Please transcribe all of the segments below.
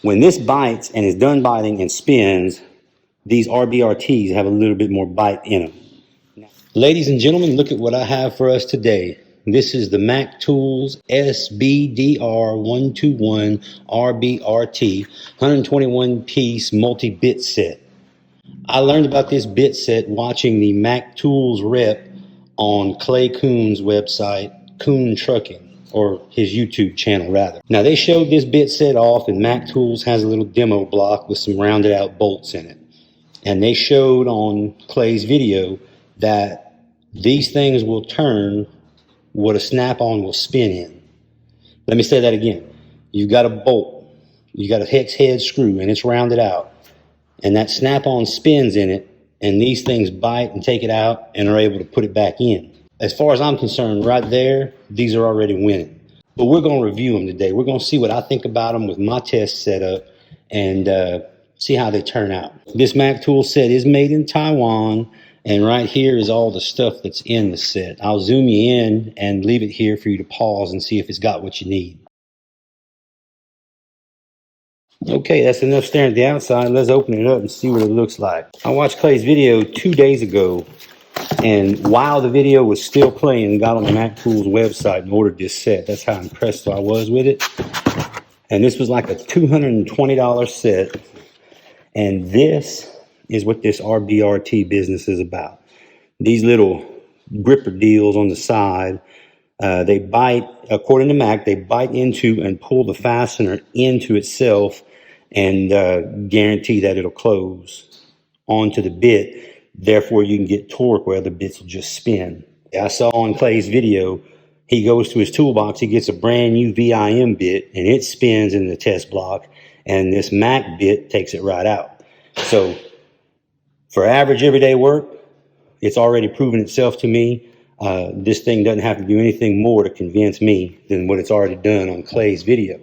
When this bites and is done biting and spins, these RBRTs have a little bit more bite in them. Ladies and gentlemen, look at what I have for us today. This is the Mac Tools SBDR121 RBRT 121 piece multi-bit set. I learned about this bit set watching the Mac Tools rep on Clay Coon's website, Coon Trucking, or his YouTube channel rather. Now they showed this bit set off, and Mac Tools has a little demo block with some rounded out bolts in it. And they showed on Clay's video that these things will turn what a snap-on will spin in. Let me say that again. You've got a bolt, you got a hex head screw, and it's rounded out. And that snap-on spins in it, and these things bite and take it out and are able to put it back in. As far as I'm concerned, right there, these are already winning. But we're going to review them today. We're going to see what I think about them with my test setup and see how they turn out. This Mac Tool set is made in Taiwan. And right here is all the stuff that's in the set. I'll zoom you in and leave it here for you to pause and see if it's got what you need. Okay, that's enough staring at the outside. Let's open it up and see what it looks like. I watched Clay's video 2 days ago, and while the video was still playing, got on the Mac Tools website and ordered this set. That's how impressed I was with it. And this was like a $220 set. And this is what this RBRT business is about. These little gripper deals on the side, they bite, according to Mac, they bite into and pull the fastener into itself and guarantee that it'll close onto the bit. Therefore, you can get torque where the bits will just spin. I saw on Clay's video, he goes to his toolbox, he gets a brand new VIM bit, and it spins in the test block, and this Mac bit takes it right out. So for average everyday work, it's already proven itself to me. This thing doesn't have to do anything more to convince me than what it's already done on Clay's video.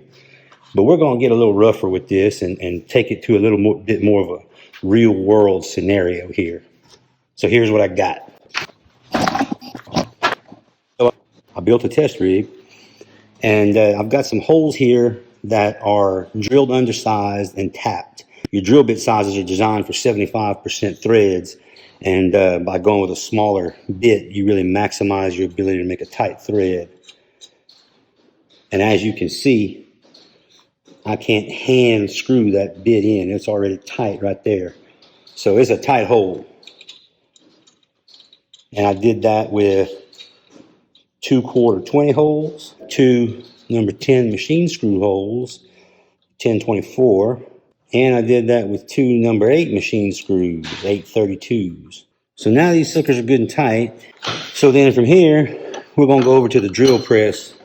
But we're going to get a little rougher with this and take it to a little bit more of a real world scenario here. So here's what I got. So I built a test rig, and I've got some holes here that are drilled undersized and tapped. Your drill bit sizes are designed for 75% threads, and by going with a smaller bit, you really maximize your ability to make a tight thread. And as you can see, I can't hand screw that bit in. It's already tight right there. So it's a tight hole. And I did that with 2 ¼ holes, 2 number 10 machine screw holes, 1024. And I did that with 2 number 8 machine screws, 832s. So now these suckers are good and tight. So then from here, we're going to go over to the drill press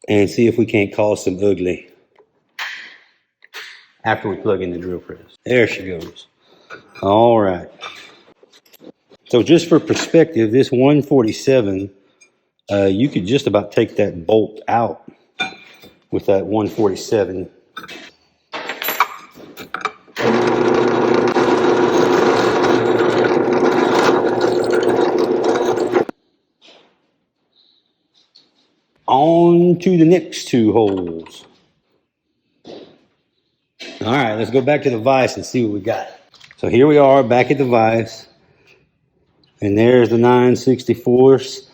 and see if we can't cause some ugly after we plug in the drill press. There she goes. All right. So just for perspective, this 147, you could just about take that bolt out with that 147. On to the next 2 holes. All right, let's go back to the vise and see what we got. So here we are back at the vise. And there's the 9/64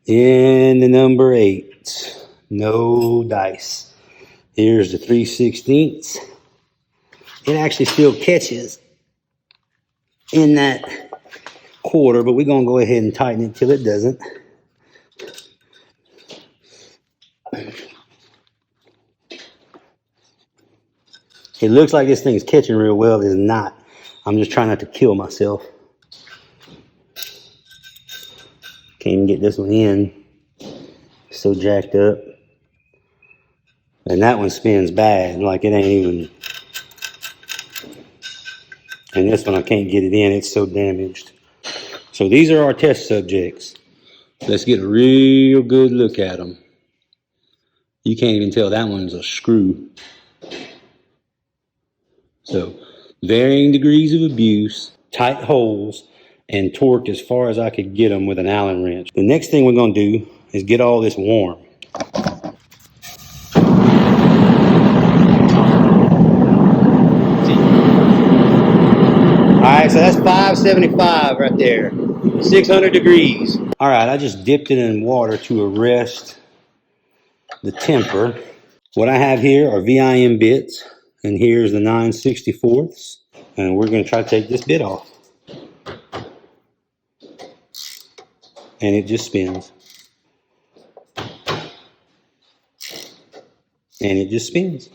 in the number 8. No dice. Here's the 3/16. It actually still catches in that quarter, but we're going to go ahead and tighten it till it doesn't. It looks like this thing is catching real well. It's not. I'm just trying not to kill myself. Can't even get this one in. So jacked up. And that one spins bad. Like it ain't even. And this one I can't get it in. It's so damaged. So these are our test subjects. Let's get a real good look at them. You can't even tell that one's a screw. So varying degrees of abuse, tight holes, and torqued as far as I could get them with an Allen wrench. The next thing we're going to do is get all this warm. right, so that's 575 right there. 600 degrees. All right, I just dipped it in water to arrest the temper. What I have here are VIM bits, and here's the 9/64ths, and we're going to try to take this bit off. And it just spins. And it just spins.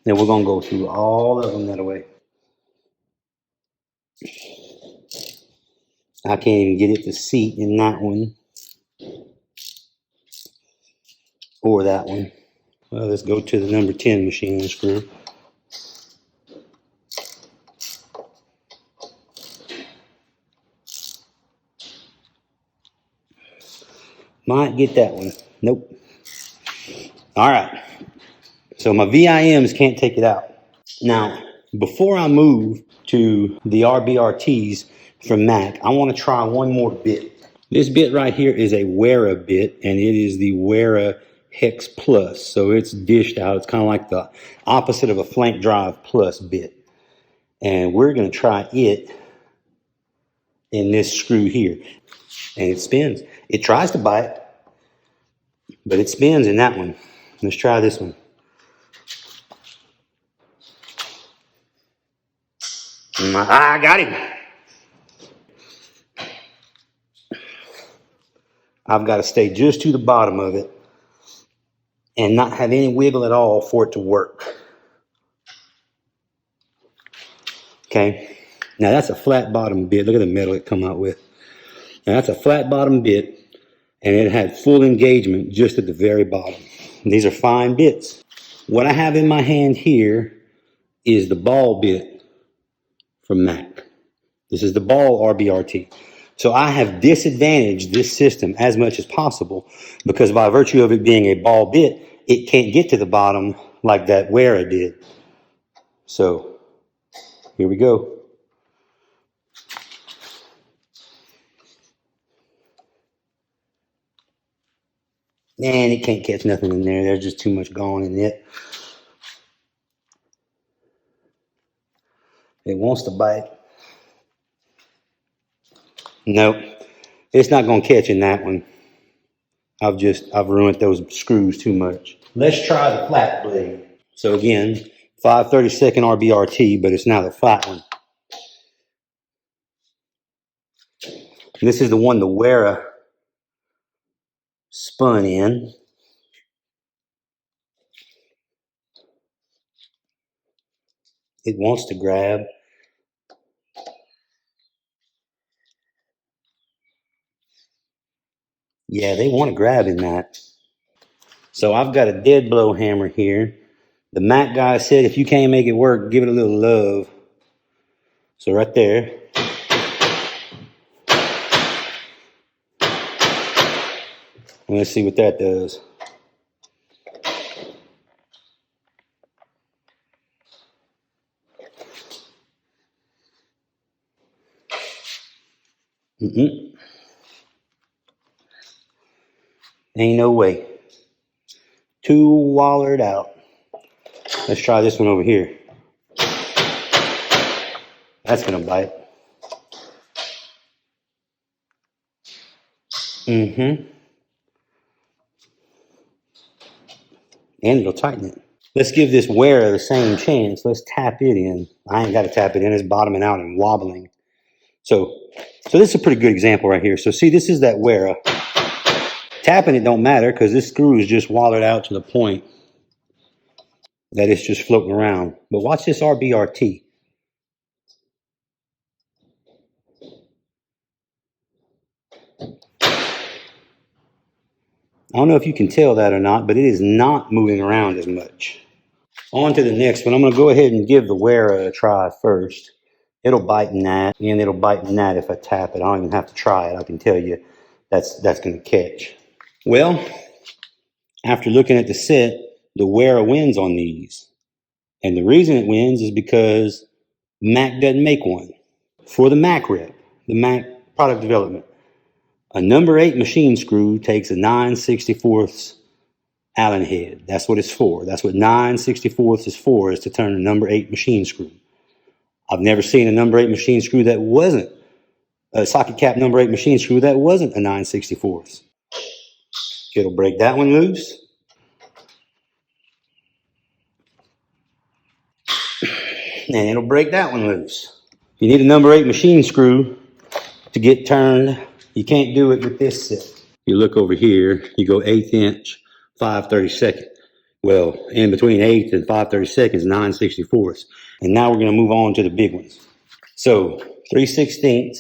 Then we're going to go through all of them that way. I can't even get it to seat in that one or that one. Well, let's go to the number 10 machine screw. Might get that one. Nope. All right. So my VIMs can't take it out. Now, before I move to the RBRTs from Mac, I want to try one more bit. This bit right here is a Wera bit, and it is the Wera Hex Plus. So it's dished out. It's kind of like the opposite of a flank drive plus bit. And we're going to try it in this screw here. And it spins. It tries to bite, but it spins in that one. Let's try this one. I got him. I've got to stay just to the bottom of it and not have any wiggle at all for it to work. Okay. Now that's a flat bottom bit. Look at the metal it come out with. Now that's a flat bottom bit, and it had full engagement just at the very bottom. And these are fine bits. What I have in my hand here is the ball bit from Mac. This is the ball RBRT. So I have disadvantaged this system as much as possible because by virtue of it being a ball bit, it can't get to the bottom like that Wera did. So here we go. And it can't catch nothing in there. There's just too much gone in it. It wants to bite. Nope. It's not going to catch in that one. I've ruined those screws too much. Let's try the flat blade. So again, 5/32 RBRT, but it's now the flat one. And this is the one the Wera spun in. It wants to grab. Yeah, they want to grab in that. So I've got a dead blow hammer here. The Mac guy said if you can't make it work, give it a little love. So right there. And let's see what that does. Ain't no way. Too wallered out. Let's try this one over here. That's gonna bite. And it'll tighten it. Let's give this Wera the same chance. Let's tap it in. I ain't got to tap it in. It's bottoming out and wobbling. So this is a pretty good example right here. So see, this is that Wera. Tapping it don't matter because this screw is just wallered out to the point that it's just floating around. But watch this RBRT. I don't know if you can tell that or not, but it is not moving around as much. On to the next one. I'm going to go ahead and give the Wera a try first. It'll bite in that, and it'll bite in that if I tap it. I don't even have to try it. I can tell you that's going to catch. Well, after looking at the set, the Wera wins on these. And the reason it wins is because Mac doesn't make one. For the Mac rep, the Mac product development, a number 8 machine screw takes a 9/64 Allen head. That's what it's for. That's what 9/64 is for, is to turn a number 8 machine screw. I've never seen a number 8 machine screw that wasn't a socket cap number 8 machine screw that wasn't a 9/64. It'll break that one loose. And it'll break that one loose. If you need a number 8 machine screw to get turned, you can't do it with this set. You look over here, you go 1/8 inch, 5/32. Well, in between 1/8 and 5/32 is 9/64. And now we're going to move on to the big ones. So 3/16,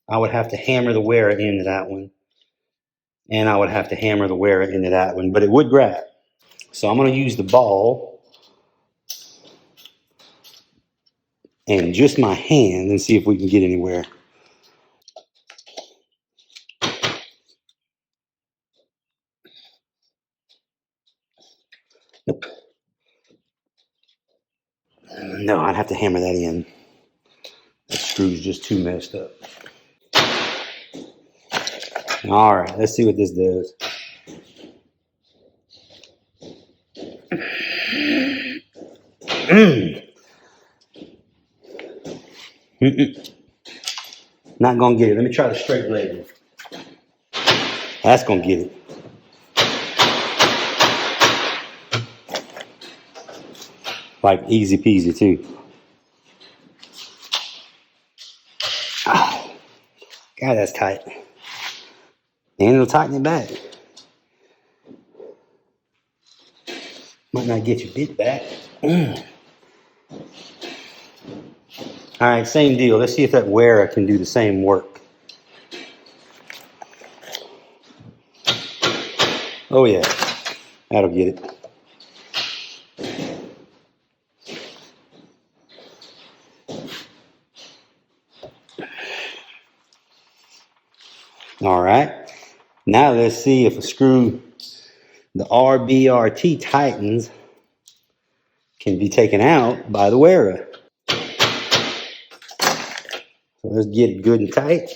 I would have to hammer the Wera into that one. And I would have to hammer the Wera into that one, but it would grab. So I'm going to use the ball and just my hand and see if we can get anywhere. Nope. No, I'd have to hammer that in. The screw's just too messed up. All right, let's see what this does. Not gonna get it. Let me try the straight blade. That's gonna get it. Like easy peasy too. Oh, God, that's tight. And it'll tighten it back. Might not get your bit back. All right, same deal. Let's see if that Wera can do the same work. Oh yeah, that'll get it. All right, now let's see if a screw, the RBRT tightens, can be taken out by the Wera. So let's get it good and tight.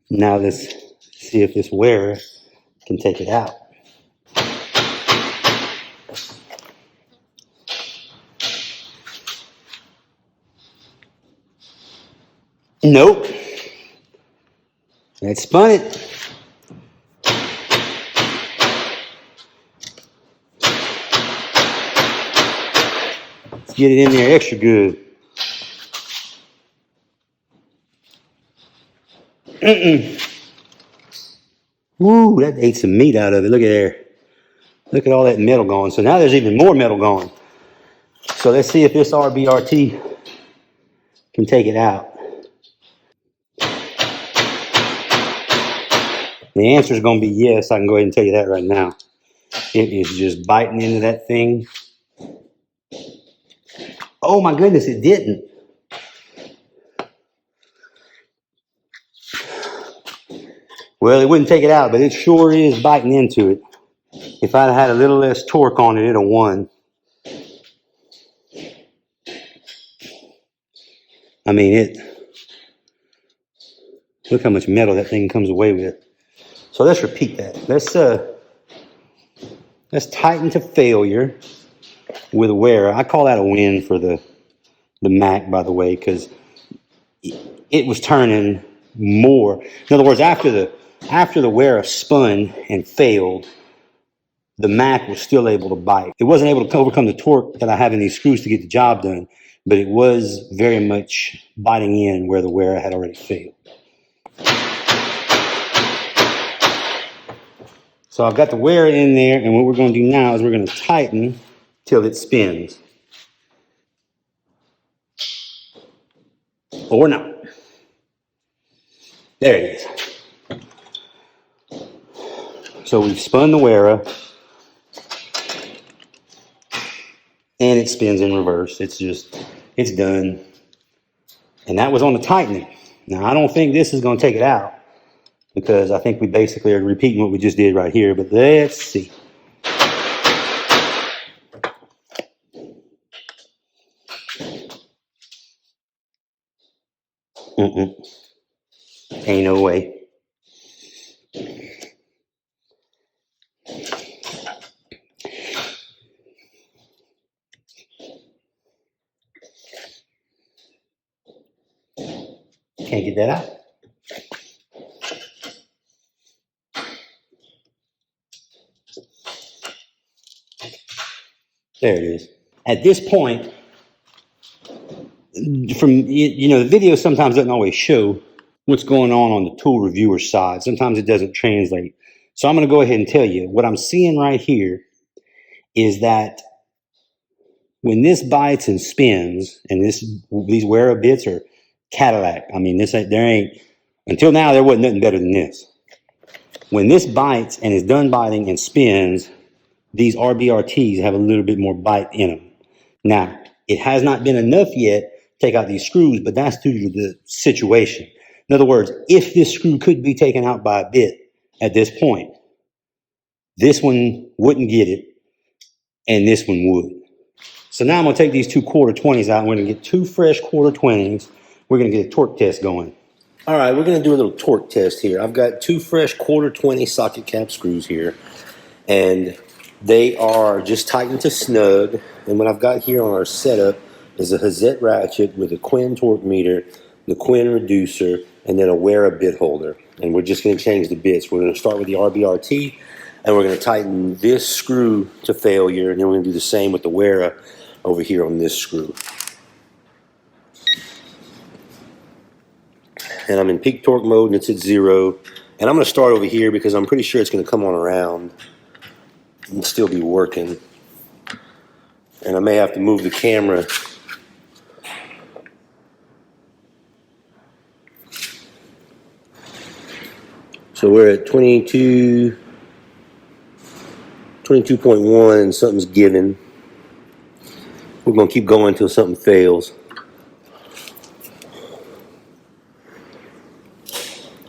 Now let's see if this Wera can take it out. Nope. That spun it. Let's get it in there extra good. Woo, that ate some meat out of it. Look at there. Look at all that metal going. So now there's even more metal going. So let's see if this RBRT can take it out. The answer is going to be yes. I can go ahead and tell you that right now. It is just biting into that thing. Oh my goodness, it didn't. Well, it wouldn't take it out, but it sure is biting into it. If I'd had a little less torque on it, it'd have won. I mean, look how much metal that thing comes away with. So let's repeat that. Let's tighten to failure with a Wera. I call that a win for the Mac, by the way, because it was turning more. In other words, after the Wera spun and failed, the Mac was still able to bite. It wasn't able to overcome the torque that I have in these screws to get the job done, but it was very much biting in where the Wera had already failed. So I've got the Wera in there, and what we're going to do now is we're going to tighten till it spins. Or not. There it is. So we've spun the Wera, and it spins in reverse. It's done. And that was on the tightening. Now, I don't think this is going to take it out, because I think we basically are repeating what we just did right here, but let's see. Ain't no way. Can't get that out. There it is. At this point, the video sometimes doesn't always show what's going on the tool reviewer side. Sometimes it doesn't translate. So I'm going to go ahead and tell you what I'm seeing right here is that when this bites and spins, and these Wera bits are Cadillac. I mean, until now there wasn't nothing better than this. When this bites and is done biting and spins, these RBRTs have a little bit more bite in them. Now, it has not been enough yet to take out these screws, but that's due to the situation. In other words, if this screw could be taken out by a bit at this point, this one wouldn't get it, and this one would. So now I'm going to take these two quarter-20s out, and we're going to get two fresh quarter-20s. We're going to get a torque test going. All right, we're going to do a little torque test here. I've got two fresh quarter-20 socket cap screws here, and they are just tightened to snug. And what I've got here on our setup is a Hazette ratchet with a Quench torque meter, the Quench reducer, and then a Wera bit holder. And we're just going to change the bits. We're going to start with the RBRT, and we're going to tighten this screw to failure, and then we're going to do the same with the Wera over here on this screw. And I'm in peak torque mode, and it's at 0. And I'm going to start over here because I'm pretty sure it's going to come on around and still be working. And I may have to move the camera. So we're at 22.1, and something's given. We're going to keep going until something fails.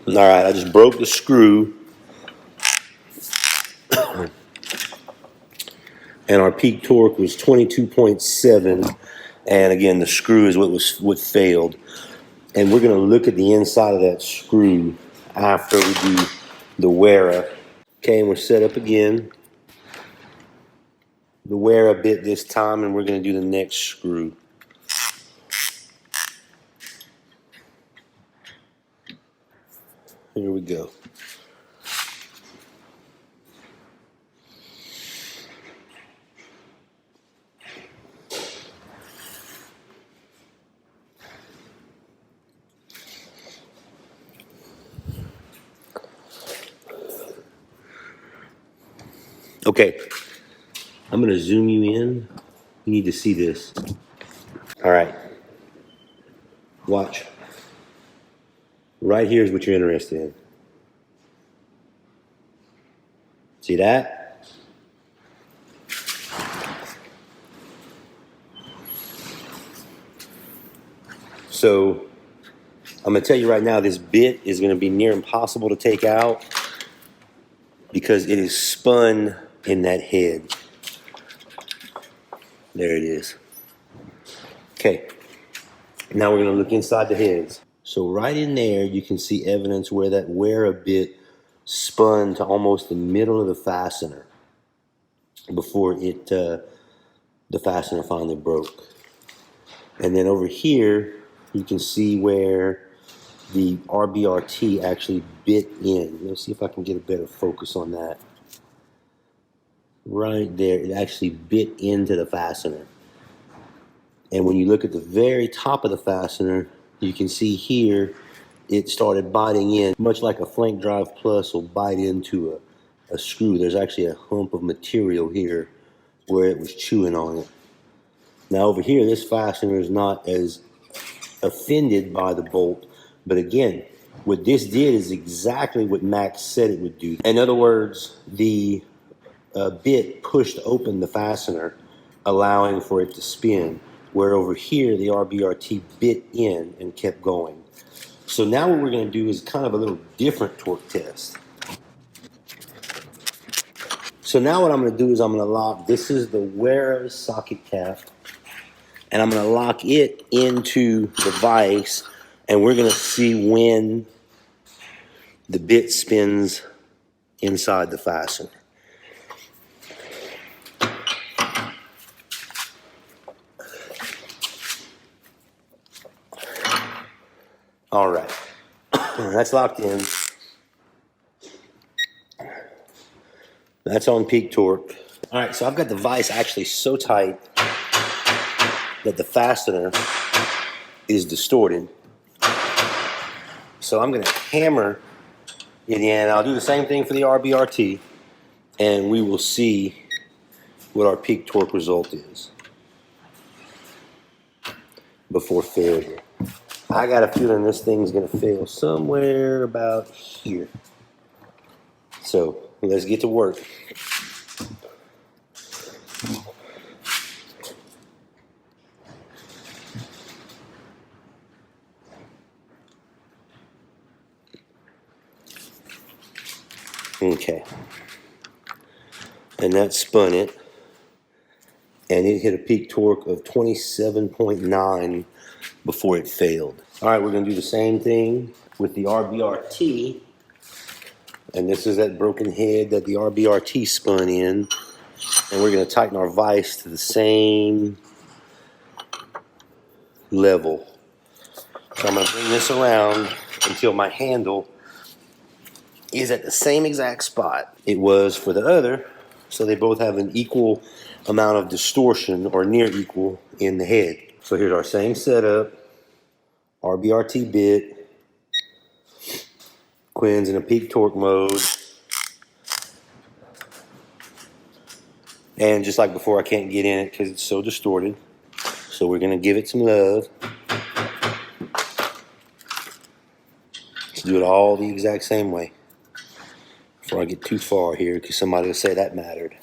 All right, I just broke the screw. And our peak torque was 22.7. And again, the screw is what failed. And we're going to look at the inside of that screw after we do the Wera. Okay, and we're set up again. The Wera bit this time, and we're going to do the next screw. Here we go. Okay, I'm going to zoom you in. You need to see this. All right. Watch. Right here is what you're interested in. See that? So I'm going to tell you right now, this bit is going to be near impossible to take out because it is spun in that head. There it is. Okay. Now we're going to look inside the heads. So right in there, you can see evidence where that Wera bit spun to almost the middle of the fastener before the fastener finally broke. And then over here, you can see where the RBRT actually bit in. Let's see if I can get a better focus on that. Right there, it actually bit into the fastener. And when you look at the very top of the fastener, you can see here, it started biting in, much like a flank drive plus will bite into a screw. There's actually a hump of material here where it was chewing on it. Now over here, this fastener is not as offended by the bolt, but again, what this did is exactly what Max said it would do. In other words, the bit pushed open the fastener, allowing for it to spin, where over here the RBRT bit in and kept going. So now what we're going to do is kind of a little different torque test. So now what I'm going to do is I'm going to lock, this is the Wera socket cap, and I'm going to lock it into the vise, and we're going to see when the bit spins inside the fastener. All right, that's locked in. That's on peak torque. All right, so I've got the vise actually so tight that the fastener is distorted. So I'm gonna hammer it in. I'll do the same thing for the RBRT, and we will see what our peak torque result is before failure. I got a feeling this thing's gonna fail somewhere about here. So let's get to work. Okay. And that spun it. And it hit a peak torque of 27.9 before it failed. All right, we're gonna do the same thing with the RBRT. And this is that broken head that the RBRT spun in. And we're gonna tighten our vise to the same level. So I'm gonna bring this around until my handle is at the same exact spot it was for the other, so they both have an equal amount of distortion, or near equal, in the head. So here's our same setup, RBRT bit, Quinn's in a peak torque mode, and just like before, I can't get in it because it's so distorted, so we're gonna give it some love. Let's do it all the exact same way before I get too far here, because somebody will say that mattered.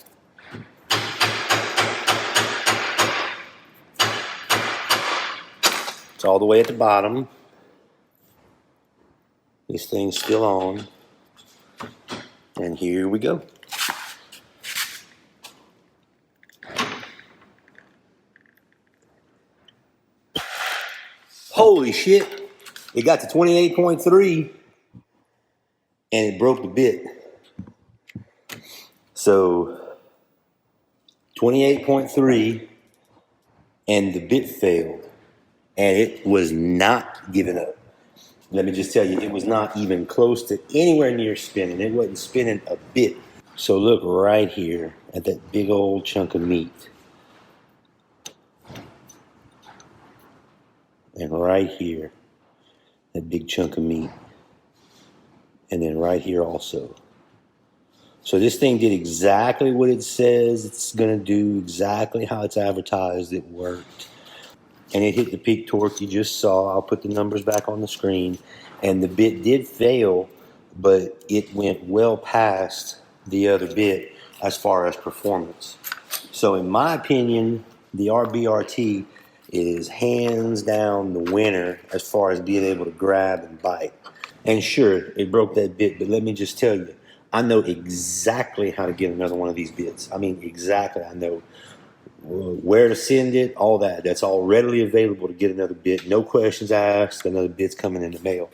It's all the way at the bottom. This thing's still on. And here we go. Holy shit. It got to 28.3 and it broke the bit. So 28.3 and the bit failed. And it was not giving up. Let me just tell you, it was not even close to anywhere near spinning. It wasn't spinning a bit. So look right here at that big old chunk of meat. And right here, that big chunk of meat. And then right here also. So this thing did exactly what it says it's gonna do, exactly how it's advertised. It worked. And it hit the peak torque you just saw. I'll put the numbers back on the screen. And the bit did fail, but it went well past the other bit as far as performance. So in my opinion, the RBRT is hands down the winner as far as being able to grab and bite. And sure, it broke that bit, but let me just tell you, I know exactly how to get another one of these bits. I mean, exactly. I know where to send it, all that. That's all readily available to get another bit. No questions asked. Another bit's coming in the mail.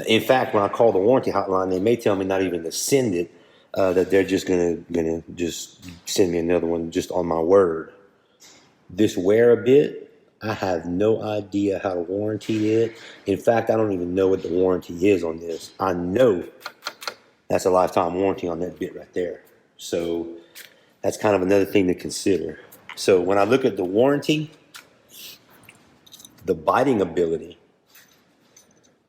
In fact, when I call the warranty hotline, they may tell me not even to send it. That they're just gonna just send me another one just on my word. This Wera bit, I have no idea how to warranty it. In fact, I don't even know what the warranty is on this. I know that's a lifetime warranty on that bit right there. So that's kind of another thing to consider. So when I look at the warranty, the biting ability,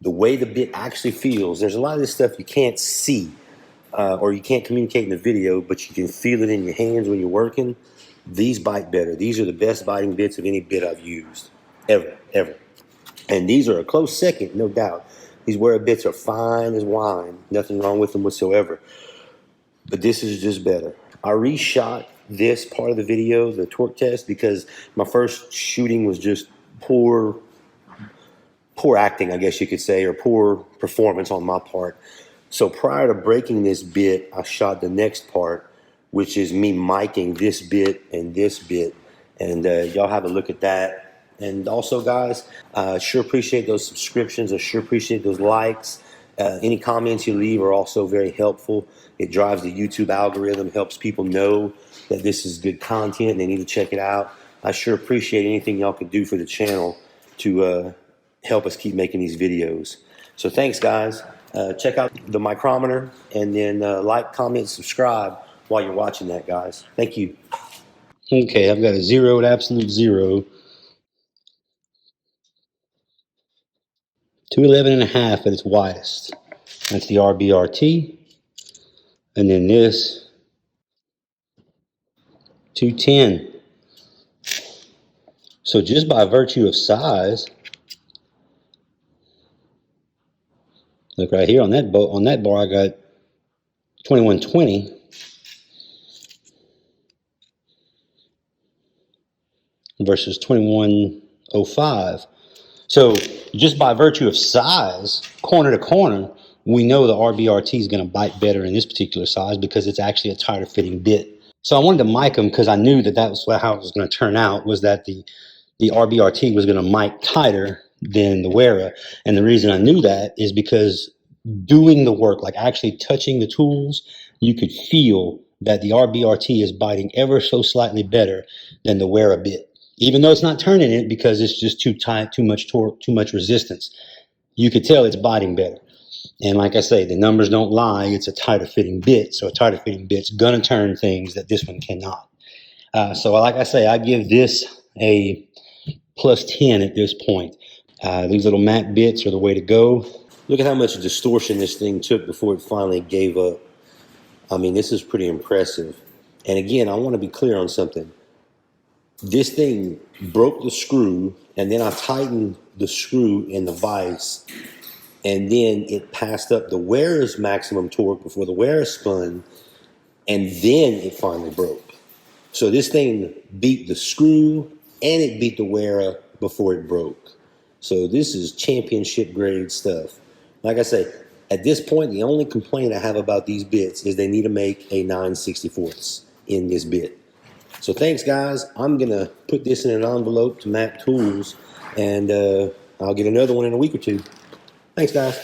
the way the bit actually feels, there's a lot of this stuff you can't see or you can't communicate in the video, but you can feel it in your hands when you're working. These bite better. These are the best biting bits of any bit I've used, ever. And these are a close second, no doubt. These Wera bits are fine as wine. Nothing wrong with them whatsoever. But this is just better. I reshot this part of the video, the torque test, because my first shooting was just poor acting, I guess you could say, or poor performance on my part. So prior to breaking this bit, I shot the next part, which is me miking this bit and this bit. And y'all have a look at that. And also, guys, I sure appreciate those subscriptions. I sure appreciate those likes. Any comments you leave are also very helpful. It drives the YouTube algorithm, helps people know that this is good content and they need to check it out. I sure appreciate anything y'all can do for the channel to help us keep making these videos. So thanks, guys. Check out the micrometer and then like, comment, subscribe while you're watching that, guys. Thank you. Okay, I've got a 0 at absolute 0. 211.5 at its widest. That's the RBRT. And then this, 210. So just by virtue of size, look right here on that bar, I got 2120 versus 2105. So just by virtue of size, corner to corner, we know the RBRT is going to bite better in this particular size because it's actually a tighter fitting bit. So I wanted to mic them because I knew that was how it was going to turn out, was that the RBRT was going to mic tighter than the Wera. And the reason I knew that is because doing the work, like actually touching the tools, you could feel that the RBRT is biting ever so slightly better than the Wera bit. Even though it's not turning it because it's just too tight, too much torque, too much resistance, you could tell it's biting better. And like I say, the numbers don't lie. It's a tighter fitting bit. So a tighter fitting bit's going to turn things that this one cannot. So like I say, I give this a +10 at this point. These little Mac bits are the way to go. Look at how much distortion this thing took before it finally gave up. I mean, this is pretty impressive. And again, I want to be clear on something. This thing broke the screw, and then I tightened the screw in the vise, and then it passed up the Wera's maximum torque before the Wera spun, and then it finally broke. So this thing beat the screw, and it beat the Wera before it broke. So this is championship grade stuff. Like I say, at this point, the only complaint I have about these bits is they need to make a 9/64 in this bit. So thanks, guys. I'm going to put this in an envelope to Mac Tools, and I'll get another one in a week or two. Thanks, guys.